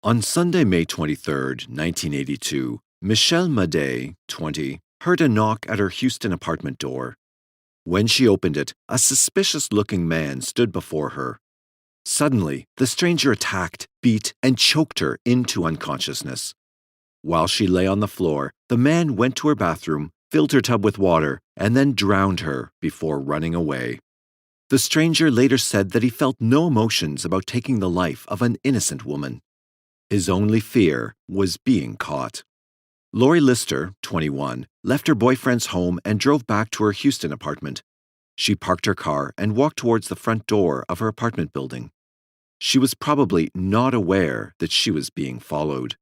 On Sunday, May 23rd, 1982, Michelle Madej, 20, heard a knock at her Houston apartment door. When she opened it, a suspicious-looking man stood before her. Suddenly, the stranger attacked, beat, and choked her into unconsciousness. While she lay on the floor, the man went to her bathroom, filled her tub with water, and then drowned her before running away. The stranger later said that he felt no emotions about taking the life of an innocent woman. His only fear was being caught. Lori Lister, 21, left her boyfriend's home and drove back to her Houston apartment. She parked her car and walked towards the front door of her apartment building. She was probably not aware that she was being followed.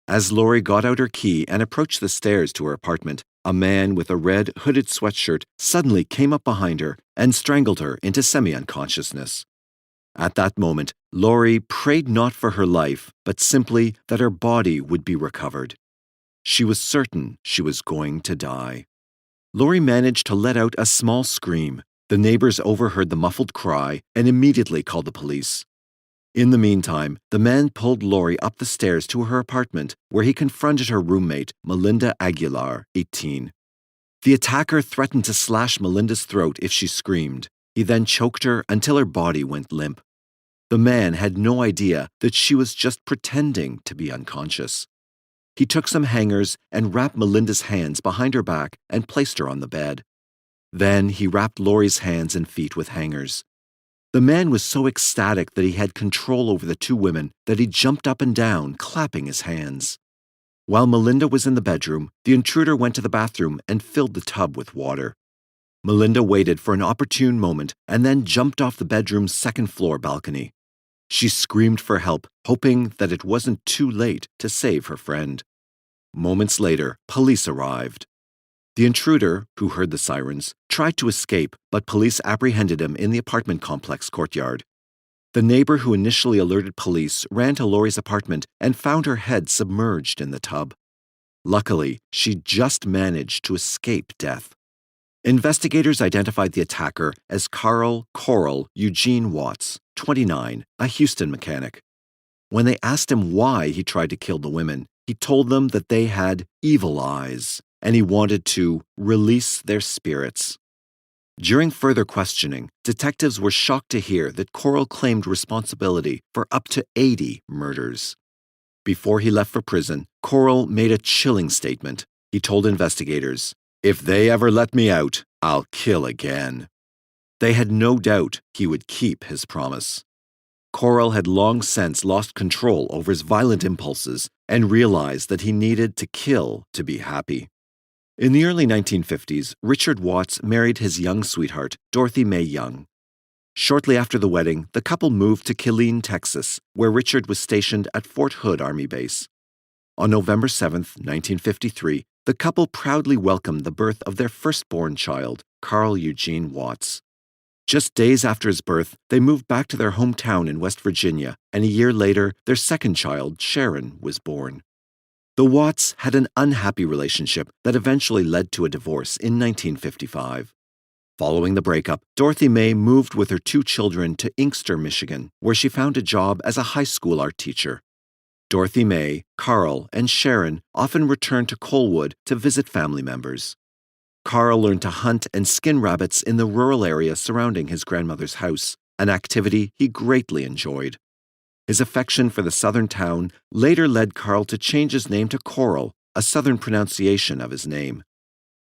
As Lori got out her key and approached the stairs to her apartment, a man with a red hooded sweatshirt suddenly came up behind her and strangled her into semi-unconsciousness. At that moment, Lori prayed not for her life, but simply that her body would be recovered. She was certain she was going to die. Lori managed to let out a small scream. The neighbors overheard the muffled cry and immediately called the police. In the meantime, the man pulled Lori up the stairs to her apartment, where he confronted her roommate, Melinda Aguilar, 18. The attacker threatened to slash Melinda's throat if she screamed. He then choked her until her body went limp. The man had no idea that she was just pretending to be unconscious. He took some hangers and wrapped Melinda's hands behind her back and placed her on the bed. Then he wrapped Lori's hands and feet with hangers. The man was so ecstatic that he had control over the two women that he jumped up and down, clapping his hands. While Melinda was in the bedroom, the intruder went to the bathroom and filled the tub with water. Melinda waited for an opportune moment and then jumped off the bedroom's second-floor balcony. She screamed for help, hoping that it wasn't too late to save her friend. Moments later, police arrived. The intruder, who heard the sirens, tried to escape, but police apprehended him in the apartment complex courtyard. The neighbor who initially alerted police ran to Lori's apartment and found her head submerged in the tub. Luckily, she just managed to escape death. Investigators identified the attacker as Coral Eugene Watts, 29, a Houston mechanic. When they asked him why he tried to kill the women, he told them that they had evil eyes, and he wanted to release their spirits. During further questioning, detectives were shocked to hear that Coral claimed responsibility for up to 80 murders. Before he left for prison, Coral made a chilling statement. He told investigators, "If they ever let me out, I'll kill again." They had no doubt he would keep his promise. Coral had long since lost control over his violent impulses and realized that he needed to kill to be happy. In the early 1950s, Richard Watts married his young sweetheart, Dorothy Mae Young. Shortly after the wedding, the couple moved to Killeen, Texas, where Richard was stationed at Fort Hood Army Base. On November 7, 1953, the couple proudly welcomed the birth of their firstborn child, Carl Eugene Watts. Just days after his birth, they moved back to their hometown in West Virginia, and a year later, their second child, Sharon, was born. The Watts had an unhappy relationship that eventually led to a divorce in 1955. Following the breakup, Dorothy Mae moved with her two children to Inkster, Michigan, where she found a job as a high school art teacher. Dorothy Mae, Carl, and Sharon often returned to Colwood to visit family members. Carl learned to hunt and skin rabbits in the rural area surrounding his grandmother's house, an activity he greatly enjoyed. His affection for the southern town later led Carl to change his name to Coral, a southern pronunciation of his name.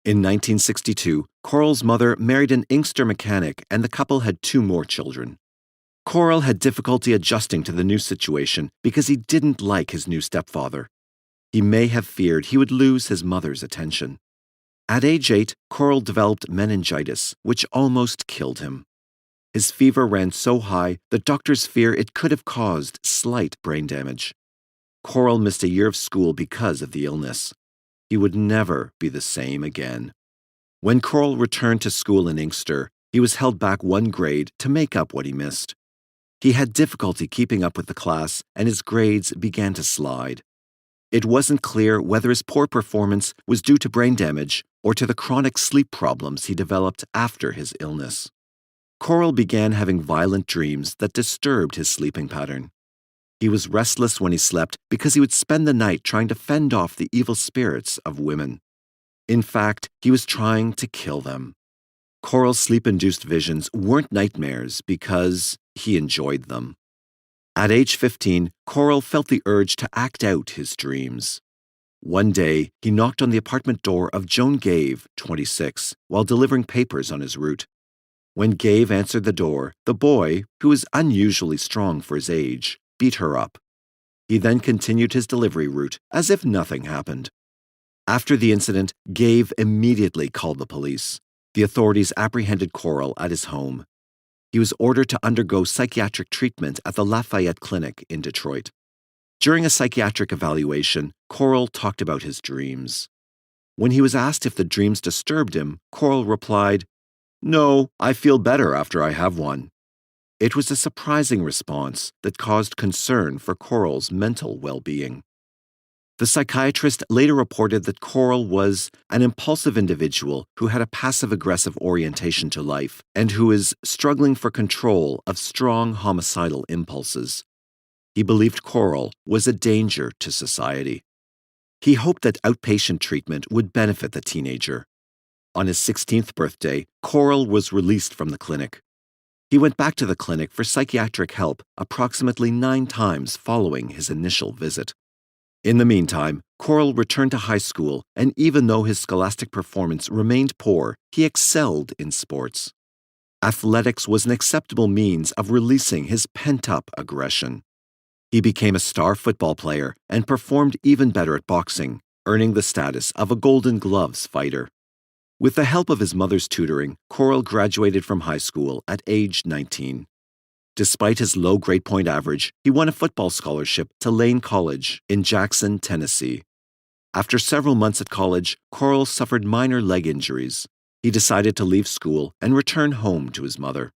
In 1962, Coral's mother married an Inkster mechanic, and the couple had two more children. Coral had difficulty adjusting to the new situation because he didn't like his new stepfather. He may have feared he would lose his mother's attention. At age 8, Coral developed meningitis, which almost killed him. His fever ran so high that doctors fear it could have caused slight brain damage. Coral missed a year of school because of the illness. He would never be the same again. When Coral returned to school in Inkster, he was held back one grade to make up what he missed. He had difficulty keeping up with the class, and his grades began to slide. It wasn't clear whether his poor performance was due to brain damage or to the chronic sleep problems he developed after his illness. Coral began having violent dreams that disturbed his sleeping pattern. He was restless when he slept because he would spend the night trying to fend off the evil spirits of women. In fact, he was trying to kill them. Coral's sleep-induced visions weren't nightmares because he enjoyed them. At age 15, Coral felt the urge to act out his dreams. One day, he knocked on the apartment door of Joan Gave, 26, while delivering papers on his route. When Gave answered the door, the boy, who was unusually strong for his age, beat her up. He then continued his delivery route as if nothing happened. After the incident, Gave immediately called the police. The authorities apprehended Coral at his home. He was ordered to undergo psychiatric treatment at the Lafayette Clinic in Detroit. During a psychiatric evaluation, Coral talked about his dreams. When he was asked if the dreams disturbed him, Coral replied, "No, I feel better after I have one." It was a surprising response that caused concern for Coral's mental well-being. The psychiatrist later reported that Coral was an impulsive individual who had a passive-aggressive orientation to life and who is struggling for control of strong homicidal impulses. He believed Coral was a danger to society. He hoped that outpatient treatment would benefit the teenager. On his 16th birthday, Coral was released from the clinic. He went back to the clinic for psychiatric help approximately 9 times following his initial visit. In the meantime, Coral returned to high school, and even though his scholastic performance remained poor, he excelled in sports. Athletics was an acceptable means of releasing his pent-up aggression. He became a star football player and performed even better at boxing, earning the status of a Golden Gloves fighter. With the help of his mother's tutoring, Coral graduated from high school at age 19. Despite his low grade point average, he won a football scholarship to Lane College in Jackson, Tennessee. After several months at college, Coral suffered minor leg injuries. He decided to leave school and return home to his mother.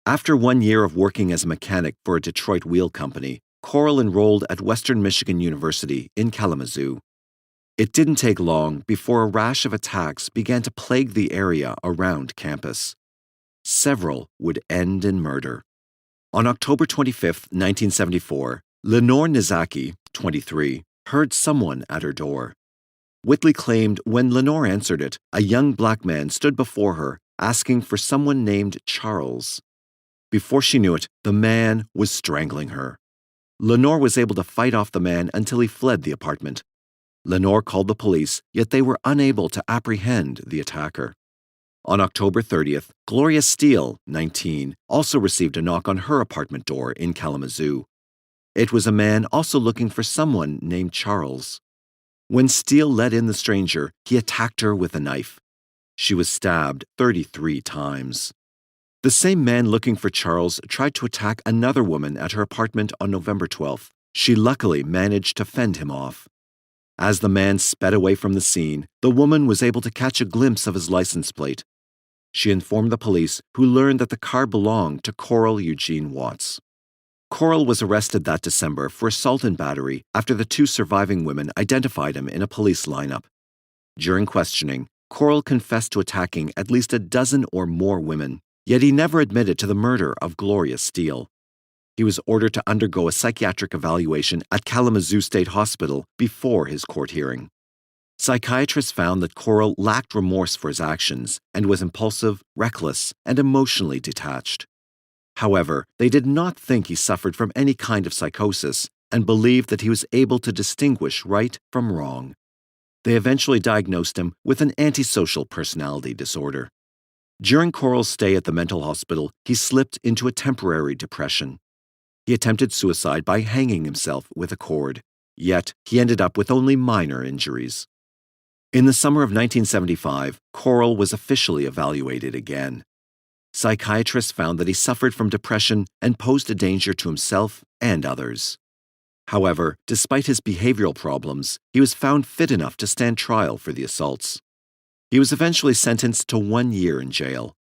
After 1 year of working as a mechanic for a Detroit wheel company, Coral enrolled at Western Michigan University in Kalamazoo. It didn't take long before a rash of attacks began to plague the area around campus. Several would end in murder. On October 25, 1974, Lenore Nizaki, 23, heard someone at her door. Whitley claimed when Lenore answered it, a young black man stood before her, asking for someone named Charles. Before she knew it, the man was strangling her. Lenore was able to fight off the man until he fled the apartment. Lenore called the police, yet they were unable to apprehend the attacker. On October 30th, Gloria Steele, 19, also received a knock on her apartment door in Kalamazoo. It was a man also looking for someone named Charles. When Steele let in the stranger, he attacked her with a knife. She was stabbed 33 times. The same man looking for Charles tried to attack another woman at her apartment on November 12th. She luckily managed to fend him off. As the man sped away from the scene, the woman was able to catch a glimpse of his license plate. She informed the police, who learned that the car belonged to Coral Eugene Watts. Coral was arrested that December for assault and battery after the 2 surviving women identified him in a police lineup. During questioning, Coral confessed to attacking at least a dozen or more women, yet he never admitted to the murder of Gloria Steele. He was ordered to undergo a psychiatric evaluation at Kalamazoo State Hospital before his court hearing. Psychiatrists found that Coral lacked remorse for his actions and was impulsive, reckless, and emotionally detached. However, they did not think he suffered from any kind of psychosis and believed that he was able to distinguish right from wrong. They eventually diagnosed him with an antisocial personality disorder. During Coral's stay at the mental hospital, he slipped into a temporary depression. He attempted suicide by hanging himself with a cord, yet he ended up with only minor injuries. In the summer of 1975, Coral was officially evaluated again. Psychiatrists found that he suffered from depression and posed a danger to himself and others. However, despite his behavioral problems, he was found fit enough to stand trial for the assaults. He was eventually sentenced to 1 year in jail.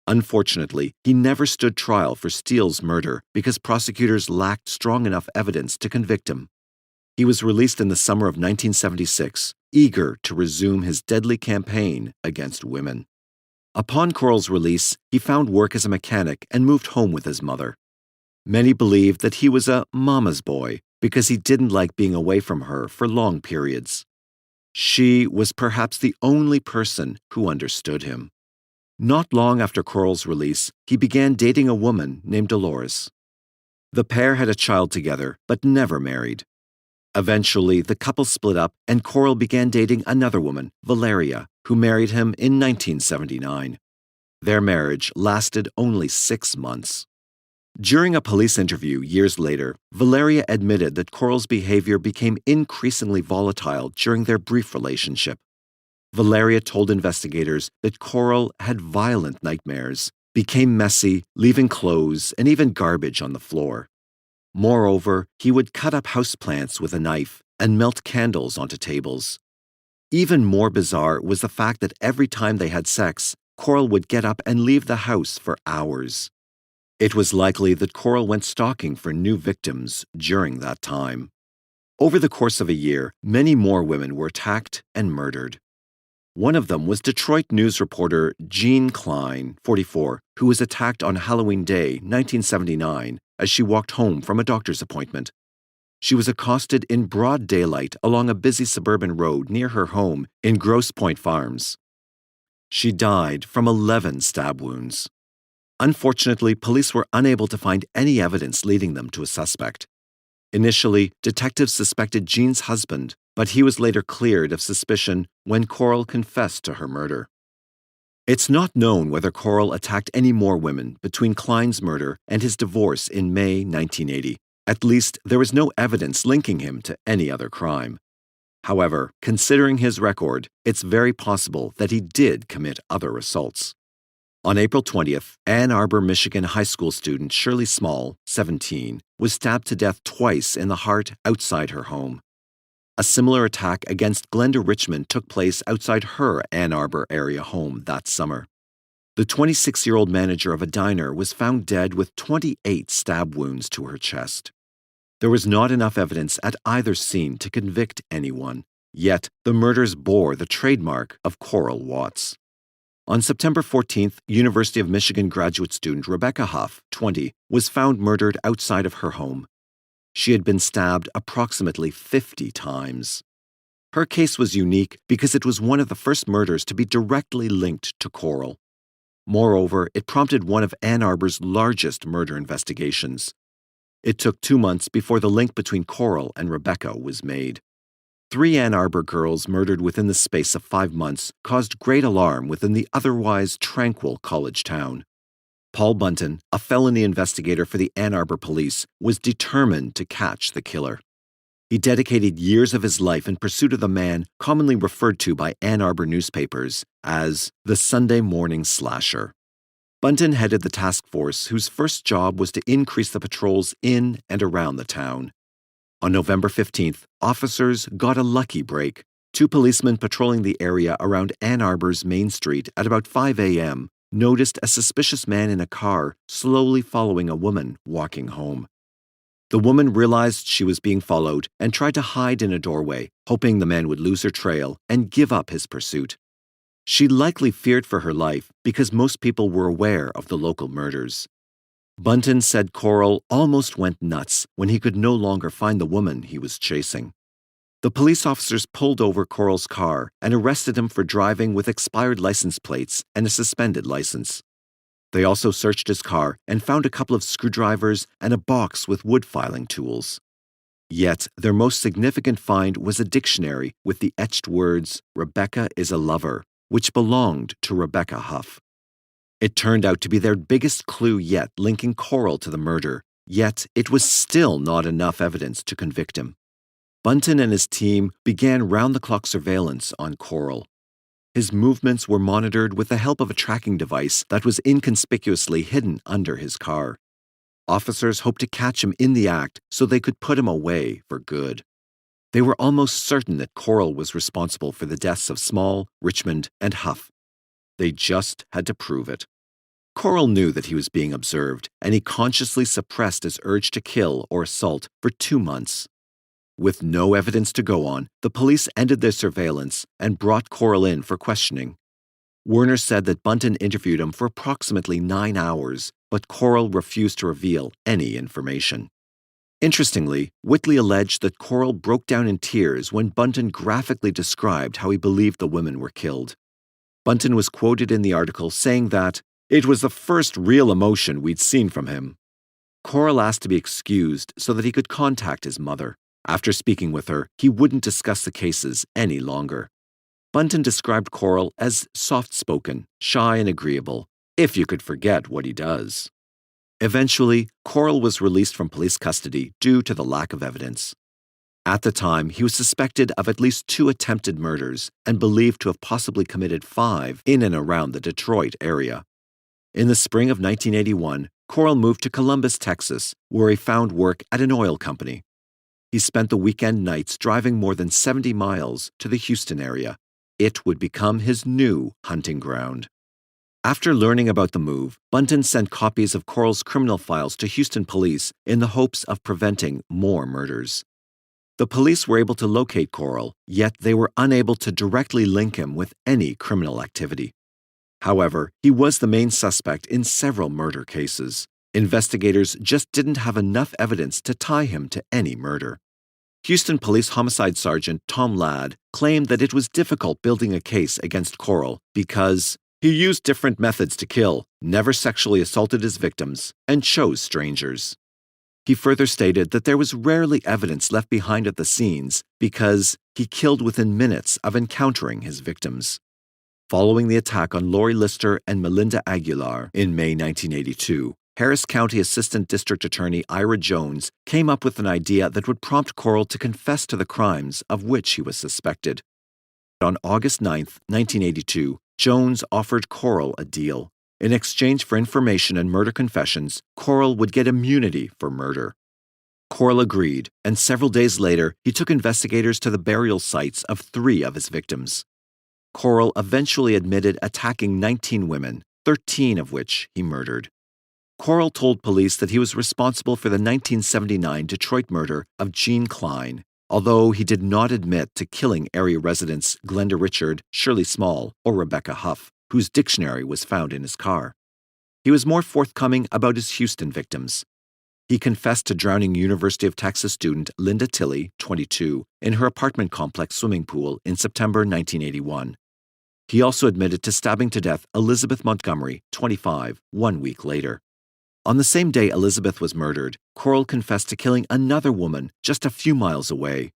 Unfortunately, he never stood trial for Steele's murder because prosecutors lacked strong enough evidence to convict him. He was released in the summer of 1976, eager to resume his deadly campaign against women. Upon Coral's release, he found work as a mechanic and moved home with his mother. Many believed that he was a mama's boy because he didn't like being away from her for long periods. She was perhaps the only person who understood him. Not long after Coral's release, he began dating a woman named Dolores. The pair had a child together, but never married. Eventually, the couple split up and Coral began dating another woman, Valeria, who married him in 1979. Their marriage lasted only 6 months. During a police interview years later, Valeria admitted that Coral's behavior became increasingly volatile during their brief relationship. Valeria told investigators that Coral had violent nightmares, became messy, leaving clothes and even garbage on the floor. Moreover, he would cut up houseplants with a knife and melt candles onto tables. Even more bizarre was the fact that every time they had sex, Coral would get up and leave the house for hours. It was likely that Coral went stalking for new victims during that time. Over the course of a year, many more women were attacked and murdered. One of them was Detroit news reporter Jean Klein, 44, who was attacked on Halloween Day, 1979, as she walked home from a doctor's appointment. She was accosted in broad daylight along a busy suburban road near her home in Grosse Pointe Farms. She died from 11 stab wounds. Unfortunately, police were unable to find any evidence leading them to a suspect. Initially, detectives suspected Jean's husband, but he was later cleared of suspicion when Coral confessed to her murder. It's not known whether Coral attacked any more women between Klein's murder and his divorce in May 1980. At least, there was no evidence linking him to any other crime. However, considering his record, it's very possible that he did commit other assaults. On April 20th, Ann Arbor, Michigan high school student Shirley Small, 17, was stabbed to death twice in the heart outside her home. A similar attack against Glenda Richmond took place outside her Ann Arbor area home that summer. The 26-year-old manager of a diner was found dead with 28 stab wounds to her chest. There was not enough evidence at either scene to convict anyone, yet the murders bore the trademark of Coral Watts. On September 14th, University of Michigan graduate student Rebecca Huff, 20, was found murdered outside of her home. She had been stabbed approximately 50 times. Her case was unique because it was one of the first murders to be directly linked to Coral. Moreover, it prompted one of Ann Arbor's largest murder investigations. It took 2 months before the link between Coral and Rebecca was made. 3 Ann Arbor girls murdered within the space of 5 months caused great alarm within the otherwise tranquil college town. Paul Bunton, a felony investigator for the Ann Arbor police, was determined to catch the killer. He dedicated years of his life in pursuit of the man commonly referred to by Ann Arbor newspapers as the Sunday morning slasher. Bunton headed the task force whose first job was to increase the patrols in and around the town. On November 15th, officers got a lucky break. 2 policemen patrolling the area around Ann Arbor's Main Street at about 5 a.m. noticed a suspicious man in a car slowly following a woman walking home. The woman realized she was being followed and tried to hide in a doorway, hoping the man would lose her trail and give up his pursuit. She likely feared for her life because most people were aware of the local murders. Bunton said Coral almost went nuts when he could no longer find the woman he was chasing. The police officers pulled over Coral's car and arrested him for driving with expired license plates and a suspended license. They also searched his car and found a couple of screwdrivers and a box with wood filing tools. Yet, their most significant find was a dictionary with the etched words, "Rebecca is a lover," which belonged to Rebecca Huff. It turned out to be their biggest clue yet linking Coral to the murder, yet it was still not enough evidence to convict him. Bunton and his team began round-the-clock surveillance on Coral. His movements were monitored with the help of a tracking device that was inconspicuously hidden under his car. Officers hoped to catch him in the act so they could put him away for good. They were almost certain that Coral was responsible for the deaths of Small, Richmond, and Huff. They just had to prove it. Coral knew that he was being observed, and he consciously suppressed his urge to kill or assault for 2 months. With no evidence to go on, the police ended their surveillance and brought Coral in for questioning. Werner said that Bunton interviewed him for approximately 9 hours, but Corll refused to reveal any information. Interestingly, Whitley alleged that Corll broke down in tears when Bunton graphically described how he believed the women were killed. Bunton was quoted in the article saying that, "It was the first real emotion we'd seen from him." Corll asked to be excused so that he could contact his mother. After speaking with her, he wouldn't discuss the cases any longer. Bunton described Corll as soft-spoken, shy and agreeable, if you could forget what he does. Eventually, Corll was released from police custody due to the lack of evidence. At the time, he was suspected of at least 2 attempted murders and believed to have possibly committed 5 in and around the Detroit area. In the spring of 1981, Corll moved to Columbus, Texas, where he found work at an oil company. He spent the weekend nights driving more than 70 miles to the Houston area. It would become his new hunting ground. After learning about the move, Bunton sent copies of Corll's criminal files to Houston police in the hopes of preventing more murders. The police were able to locate Corll, yet they were unable to directly link him with any criminal activity. However, he was the main suspect in several murder cases. Investigators just didn't have enough evidence to tie him to any murder. Houston Police Homicide Sergeant Tom Ladd claimed that it was difficult building a case against Corll because he used different methods to kill, never sexually assaulted his victims, and chose strangers. He further stated that there was rarely evidence left behind at the scenes because he killed within minutes of encountering his victims. Following the attack on Lori Lister and Melinda Aguilar in May 1982, Harris County Assistant District Attorney Ira Jones came up with an idea that would prompt Corll to confess to the crimes of which he was suspected. On August 9, 1982, Jones offered Corll a deal. In exchange for information and murder confessions, Corll would get immunity for murder. Corll agreed, and several days later, he took investigators to the burial sites of 3 of his victims. Corll eventually admitted attacking 19 women, 13 of which he murdered. Corll told police that he was responsible for the 1979 Detroit murder of Jean Klein, although he did not admit to killing area residents Glenda Richard, Shirley Small, or Rebecca Huff, whose dictionary was found in his car. He was more forthcoming about his Houston victims. He confessed to drowning University of Texas student Linda Tilley, 22, in her apartment complex swimming pool in September 1981. He also admitted to stabbing to death Elizabeth Montgomery, 25, 1 week later. On the same day Elizabeth was murdered, Corll confessed to killing another woman just a few miles away.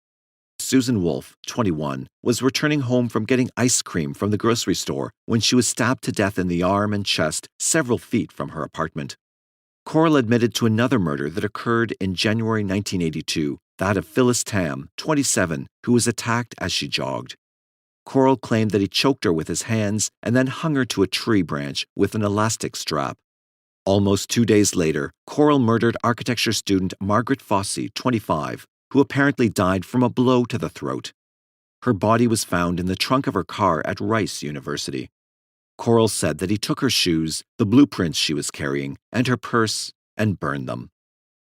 Susan Wolfe, 21, was returning home from getting ice cream from the grocery store when she was stabbed to death in the arm and chest several feet from her apartment. Corll admitted to another murder that occurred in January 1982, that of Phyllis Tam, 27, who was attacked as she jogged. Corll claimed that he choked her with his hands and then hung her to a tree branch with an elastic strap. Almost 2 days later, Corll murdered architecture student Margaret Fossey, 25, who apparently died from a blow to the throat. Her body was found in the trunk of her car at Rice University. Corll said that he took her shoes, the blueprints she was carrying, and her purse, and burned them.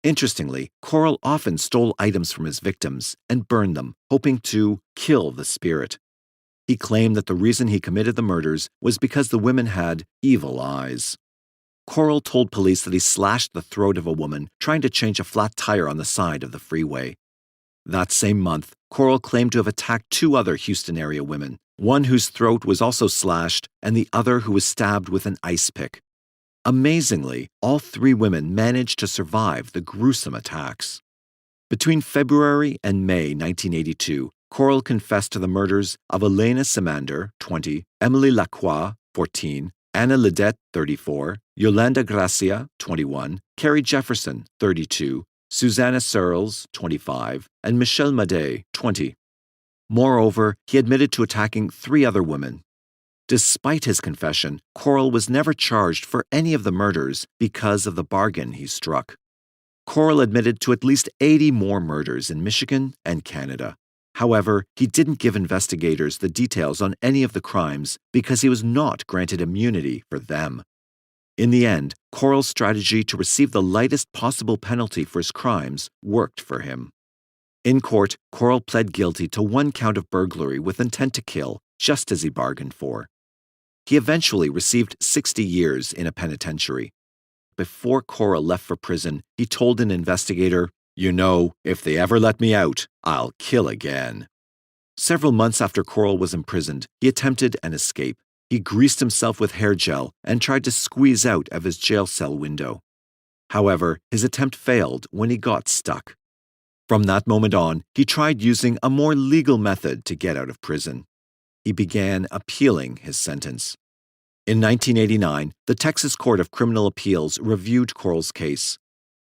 Interestingly, Corll often stole items from his victims and burned them, hoping to kill the spirit. He claimed that the reason he committed the murders was because the women had evil eyes. Corll told police that he slashed the throat of a woman trying to change a flat tire on the side of the freeway. That same month, Corll claimed to have attacked 2 other Houston area women, one whose throat was also slashed and the other who was stabbed with an ice pick. Amazingly, all 3 women managed to survive the gruesome attacks. Between February and May 1982, Corll confessed to the murders of Elena Samander, 20, Emily Lacroix, 14, Anna Ledette, 34, Yolanda Gracia, 21, Carrie Jefferson, 32, Susanna Searles, 25, and Michelle Madej, 20. Moreover, he admitted to attacking 3 other women. Despite his confession, Corll was never charged for any of the murders because of the bargain he struck. Corll admitted to at least 80 more murders in Michigan and Canada. However, he didn't give investigators the details on any of the crimes because he was not granted immunity for them. In the end, Corll's strategy to receive the lightest possible penalty for his crimes worked for him. In court, Corll pled guilty to 1 count of burglary with intent to kill, just as he bargained for. he eventually received 60 years in a penitentiary. Before Coral left for prison, he told an investigator, "You know, if they ever let me out, I'll kill again." Several months after Coral was imprisoned, he attempted an escape. He greased himself with hair gel and tried to squeeze out of his jail cell window. However, his attempt failed when he got stuck. From that moment on, he tried using a more legal method to get out of prison. He began appealing his sentence. In 1989, the Texas Court of Criminal Appeals reviewed Coral's case.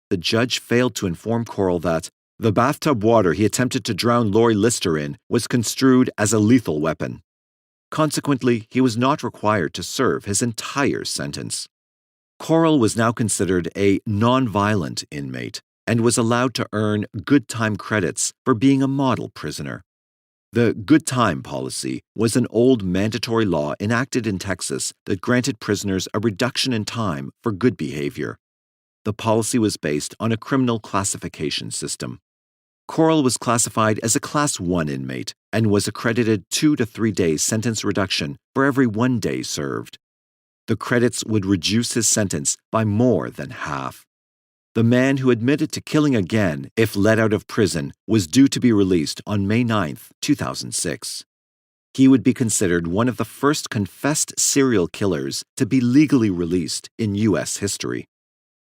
The judge failed to inform Coral that the bathtub water he attempted to drown Lori Lister in was construed as a lethal weapon. Consequently, he was not required to serve his entire sentence. Coral was now considered a non-violent inmate and was allowed to earn good time credits for being a model prisoner. The good time policy was an old mandatory law enacted in Texas that granted prisoners a reduction in time for good behavior. The policy was based on a criminal classification system. Coral was classified as a Class 1 inmate and was accredited 2 to 3 days sentence reduction for every 1 day served. The credits would reduce his sentence by more than half. The man who admitted to killing again, if let out of prison, was due to be released on May 9, 2006. He would be considered one of the first confessed serial killers to be legally released in U.S. history.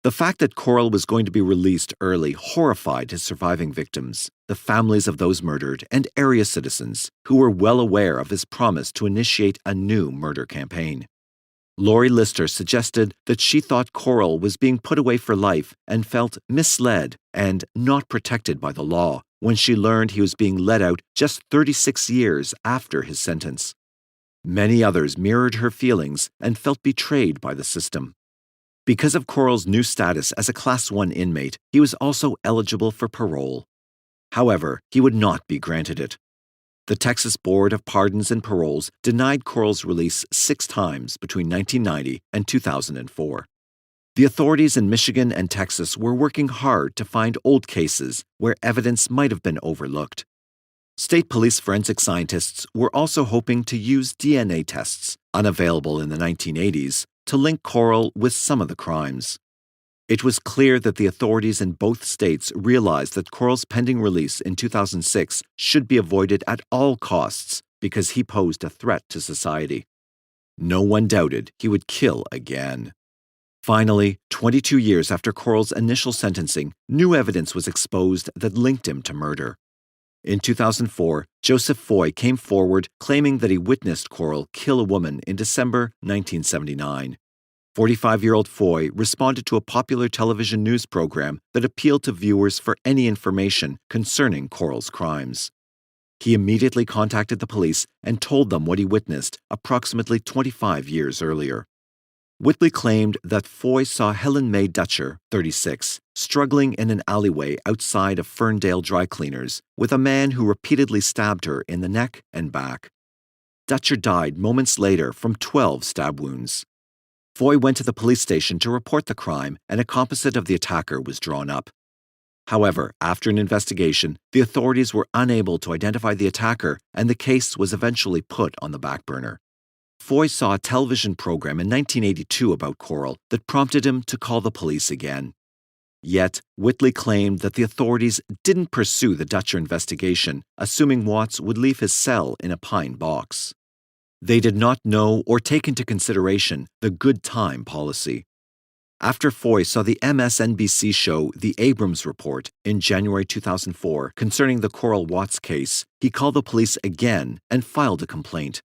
The fact that Coral was going to be released early horrified his surviving victims, the families of those murdered, and area citizens who were well aware of his promise to initiate a new murder campaign. Lori Lister suggested that she thought Coral was being put away for life and felt misled and not protected by the law when she learned he was being let out just 36 years after his sentence. Many others mirrored her feelings and felt betrayed by the system. Because of Coral's new status as a Class 1 inmate, he was also eligible for parole. However, he would not be granted it. The Texas Board of Pardons and Paroles denied Coral's release 6 times between 1990 and 2004. The authorities in Michigan and Texas were working hard to find old cases where evidence might have been overlooked. State police forensic scientists were also hoping to use DNA tests, unavailable in the 1980s, to link Coral with some of the crimes. It was clear that the authorities in both states realized that Coral's pending release in 2006 should be avoided at all costs because he posed a threat to society. No one doubted he would kill again. Finally, 22 years after Coral's initial sentencing, new evidence was exposed that linked him to murder. In 2004, Joseph Foy came forward claiming that he witnessed Coral kill a woman in December 1979. 45-year-old Foy responded to a popular television news program that appealed to viewers for any information concerning Coral's crimes. He immediately contacted the police and told them what he witnessed approximately 25 years earlier. Whitley claimed that Foy saw Helen Mae Dutcher, 36, struggling in an alleyway outside of Ferndale Dry Cleaners with a man who repeatedly stabbed her in the neck and back. Dutcher died moments later from 12 stab wounds. Foy went to the police station to report the crime, and a composite of the attacker was drawn up. However, after an investigation, the authorities were unable to identify the attacker, and the case was eventually put on the back burner. Foy saw a television program in 1982 about Coral that prompted him to call the police again. Yet, Whitley claimed that the authorities didn't pursue the Dutcher investigation, assuming Watts would leave his cell in a pine box. They did not know or take into consideration the good time policy. After Foy saw the MSNBC show The Abrams Report in January 2004 concerning the Coral Watts case, he called the police again and filed a complaint.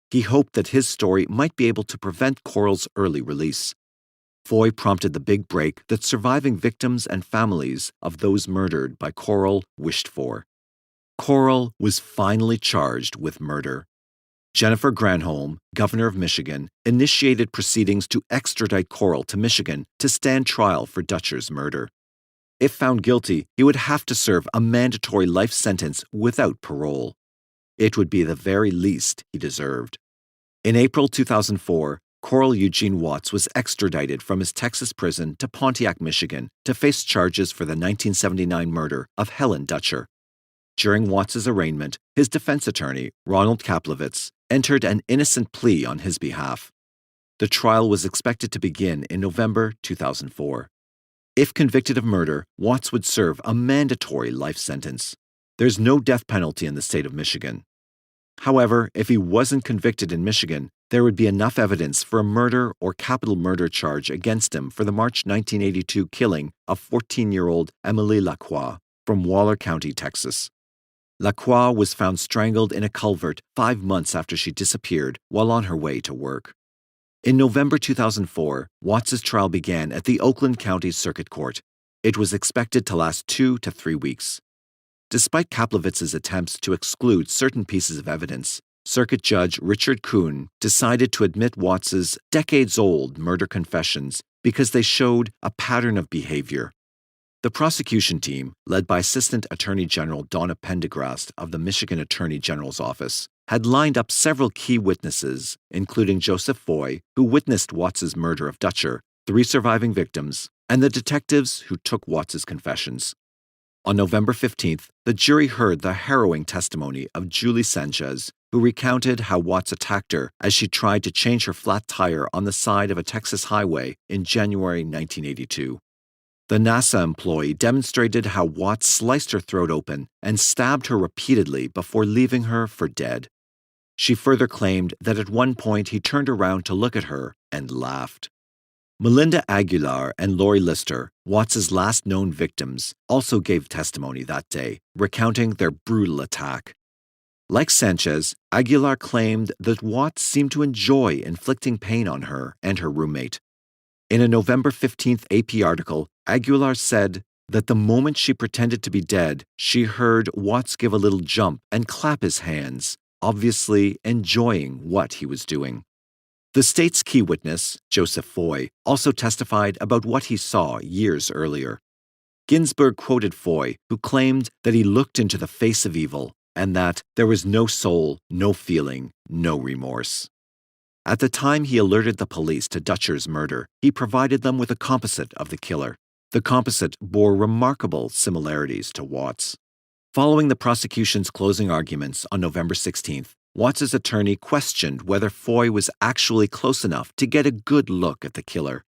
He hoped that his story might be able to prevent Coral's early release. Foy prompted the big break that surviving victims and families of those murdered by Coral wished for. Coral was finally charged with murder. Jennifer Granholm, governor of Michigan, initiated proceedings to extradite Coral to Michigan to stand trial for Dutcher's murder. If found guilty, he would have to serve a mandatory life sentence without parole. It would be the very least he deserved. In April 2004, Coral Eugene Watts was extradited from his Texas prison to Pontiac, Michigan, to face charges for the 1979 murder of Helen Dutcher. During Watts's arraignment, his defense attorney, Ronald Kaplowitz, entered an innocent plea on his behalf. The trial was expected to begin in November 2004. If convicted of murder, Watts would serve a mandatory life sentence. There's no death penalty in the state of Michigan. However, if he wasn't convicted in Michigan, there would be enough evidence for a murder or capital murder charge against him for the March 1982 killing of 14-year-old Emily Lacroix from Waller County, Texas. Lacroix was found strangled in a culvert 5 months after she disappeared while on her way to work. In November 2004, Watts's trial began at the Oakland County Circuit Court. It was expected to last 2 to 3 weeks. Despite Kaplavitz's attempts to exclude certain pieces of evidence, Circuit Judge Richard Kuhn decided to admit Watts's decades-old murder confessions because they showed a pattern of behavior. The prosecution team, led by Assistant Attorney General Donna Pendergrast of the Michigan Attorney General's Office, had lined up several key witnesses, including Joseph Foy, who witnessed Watts's murder of Dutcher, 3 surviving victims, and the detectives who took Watts's confessions. On November 15th, the jury heard the harrowing testimony of Julie Sanchez, who recounted how Watts attacked her as she tried to change her flat tire on the side of a Texas highway in January 1982. The NASA employee demonstrated how Watts sliced her throat open and stabbed her repeatedly before leaving her for dead. She further claimed that at one point he turned around to look at her and laughed. Melinda Aguilar and Lori Lister, Watts's last known victims, also gave testimony that day, recounting their brutal attack. Like Sanchez, Aguilar claimed that Watts seemed to enjoy inflicting pain on her and her roommate. In a November 15th AP article, Aguilar said that the moment she pretended to be dead, she heard Watts give a little jump and clap his hands, obviously enjoying what he was doing. The state's key witness, Joseph Foy, also testified about what he saw years earlier. Ginsburg quoted Foy, who claimed that he looked into the face of evil and that there was no soul, no feeling, no remorse. At the time he alerted the police to Dutcher's murder, he provided them with a composite of the killer. The composite bore remarkable similarities to Watts. Following the prosecution's closing arguments on November 16th, Watts's attorney questioned whether Foy was actually close enough to get a good look at the killer.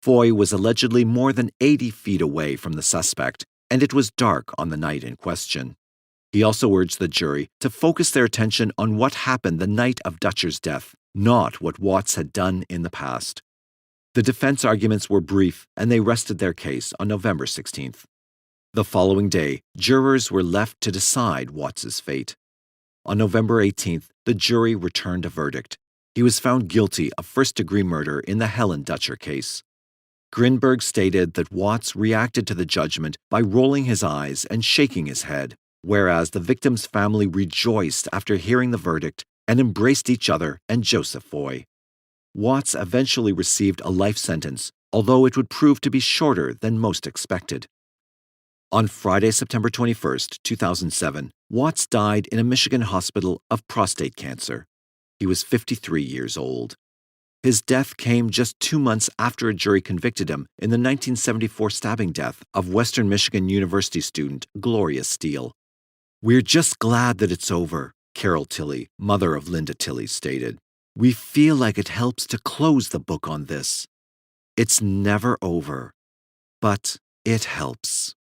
Foy was allegedly more than 80 feet away from the suspect, and it was dark on the night in question. He also urged the jury to focus their attention on what happened the night of Dutcher's death, not what Watts had done in the past. The defense arguments were brief, and they rested their case on November 16th. The following day, jurors were left to decide Watts's fate. On November 18th, the jury returned a verdict. He was found guilty of first-degree murder in the Helen Dutcher case. Grinberg stated that Watts reacted to the judgment by rolling his eyes and shaking his head, whereas the victim's family rejoiced after hearing the verdict and embraced each other and Joseph Foy. Watts eventually received a life sentence, although it would prove to be shorter than most expected. On Friday, September 21, 2007, Watts died in a Michigan hospital of prostate cancer. He was 53 years old. His death came just 2 months after a jury convicted him in the 1974 stabbing death of Western Michigan University student Gloria Steele. "We're just glad that it's over," Carol Tilley, mother of Linda Tilley, stated. "We feel like it helps to close the book on this. It's never over, but it helps."